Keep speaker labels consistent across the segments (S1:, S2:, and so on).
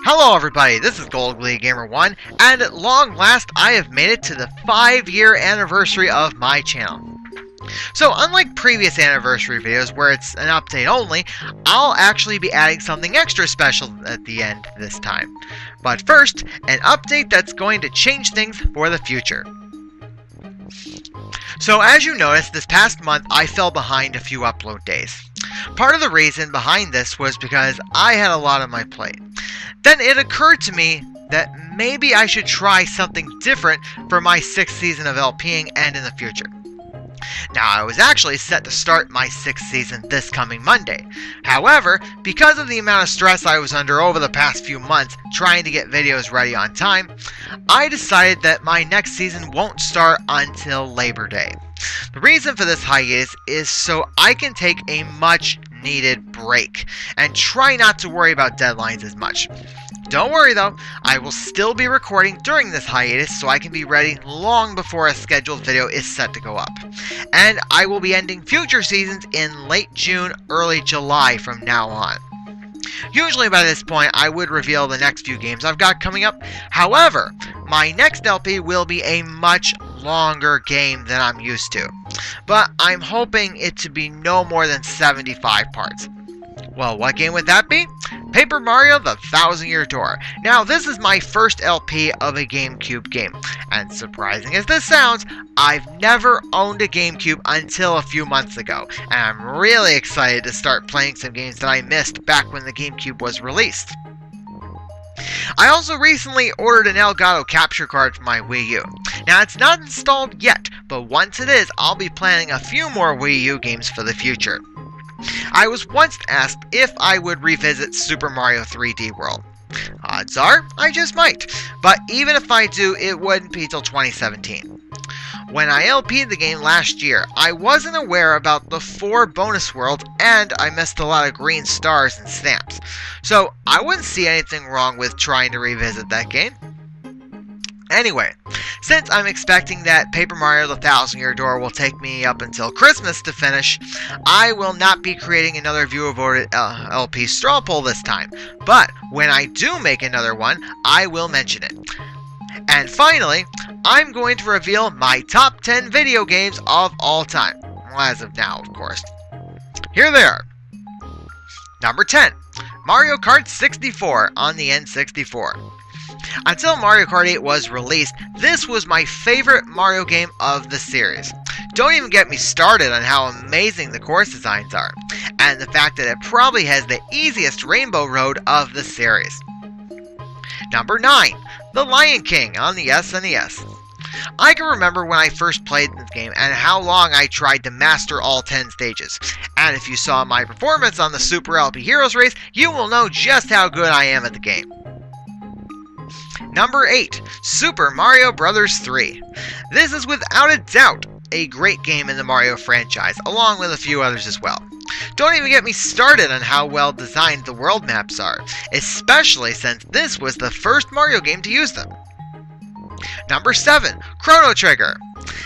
S1: Hello everybody, this is GoldGleeGamer1, and at long last I have made it to the 5-year anniversary of my channel. So unlike previous anniversary videos where it's an update only, I'll actually be adding something extra special at the end this time. But first, an update that's going to change things for the future. So as you noticed, this past month I fell behind a few upload days. Part of the reason behind this was because I had a lot on my plate. Then it occurred to me that maybe I should try something different for my 6th season of LPing and in the future. Now, I was actually set to start my 6th season this coming Monday. However, because of the amount of stress I was under over the past few months trying to get videos ready on time, I decided that my next season won't start until Labor Day. The reason for this hiatus is so I can take a much needed break and try not to worry about deadlines as much. Don't worry though, I will still be recording during this hiatus so I can be ready long before a scheduled video is set to go up. And I will be ending future seasons in late June, early July from now on. Usually by this point I would reveal the next few games I've got coming up. However, my next LP will be a much longer game than I'm used to. But I'm hoping it to be no more than 75 parts. Well, what game would that be? Paper Mario: The Thousand Year Door. Now, this is my first LP of a GameCube game, and surprising as this sounds, I've never owned a GameCube until a few months ago, and I'm really excited to start playing some games that I missed back when the GameCube was released. I also recently ordered an Elgato capture card for my Wii U. Now, it's not installed yet, but once it is, I'll be planning a few more Wii U games for the future. I was once asked if I would revisit Super Mario 3D World. Odds are, I just might, but even if I do, it wouldn't be till 2017. When I LP'd the game last year, I wasn't aware about the 4 bonus worlds, and I missed a lot of green stars and stamps. So, I wouldn't see anything wrong with trying to revisit that game. Anyway, since I'm expecting that Paper Mario: The Thousand Year Door will take me up until Christmas to finish, I will not be creating another viewer-voted LP straw poll this time. But when I do make another one, I will mention it. And finally, I'm going to reveal my top 10 video games of all time. Well, as of now, of course. Here they are. Number 10, Mario Kart 64 on the N64. Until Mario Kart 8 was released, this was my favorite Mario game of the series. Don't even get me started on how amazing the course designs are, and the fact that it probably has the easiest Rainbow Road of the series. Number 9, The Lion King on the SNES. I can remember when I first played this game and how long I tried to master all 10 stages. And if you saw my performance on the Super LP Heroes race, you will know just how good I am at the game. Number 8, Super Mario Bros. 3. This is without a doubt a great game in the Mario franchise, along with a few others as well. Don't even get me started on how well designed the world maps are, especially since this was the first Mario game to use them. Number 7, Chrono Trigger.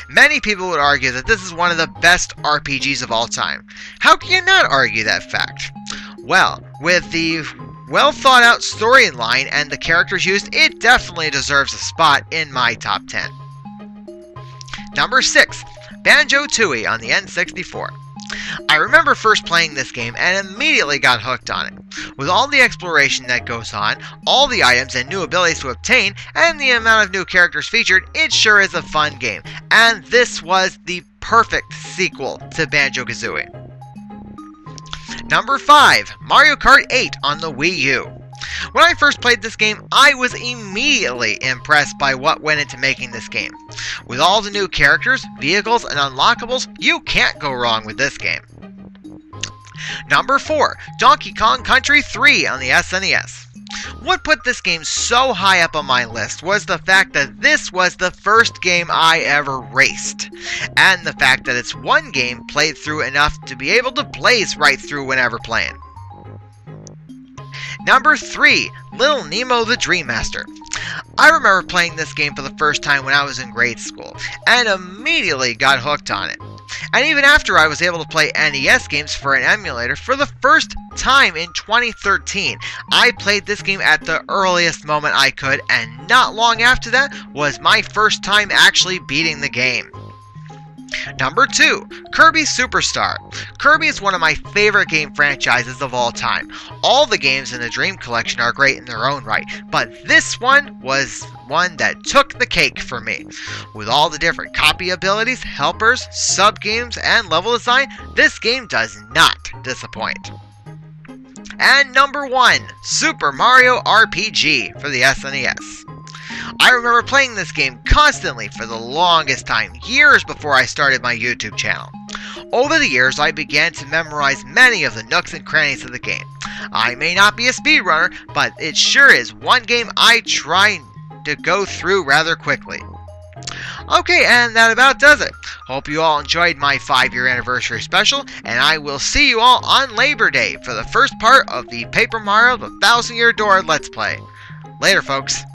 S1: Many people would argue that this is one of the best RPGs of all time. How can you not argue that fact? Well, with the well thought out storyline and the characters used, it definitely deserves a spot in my top 10. Number 6, Banjo-Tooie on the N64. I remember first playing this game and immediately got hooked on it. With all the exploration that goes on, all the items and new abilities to obtain, and the amount of new characters featured, it sure is a fun game. And this was the perfect sequel to Banjo-Kazooie. Number 5, Mario Kart 8 on the Wii U. When I first played this game, I was immediately impressed by what went into making this game. With all the new characters, vehicles, and unlockables, you can't go wrong with this game. Number 4, Donkey Kong Country 3 on the SNES. What put this game so high up on my list was the fact that this was the first game I ever raced, and the fact that it's one game played through enough to be able to blaze right through whenever playing. Number 3, Little Nemo the Dream Master. I remember playing this game for the first time when I was in grade school, and immediately got hooked on it. And even after I was able to play NES games for an emulator for the first time in 2013, I played this game at the earliest moment I could, and not long after that was my first time actually beating the game. Number 2, Kirby Superstar. Kirby is one of my favorite game franchises of all time. All the games in the Dream Collection are great in their own right, but this one was one that took the cake for me. With all the different copy abilities, helpers, sub-games, and level design, this game does not disappoint. And number 1, Super Mario RPG for the SNES. I remember playing this game constantly for the longest time, years before I started my YouTube channel. Over the years, I began to memorize many of the nooks and crannies of the game. I may not be a speedrunner, but it sure is one game I try to go through rather quickly. Okay, and that about does it. Hope you all enjoyed my 5-year anniversary special, and I will see you all on Labor Day for the first part of the Paper Mario: The 1000-Year Door Let's Play. Later, folks.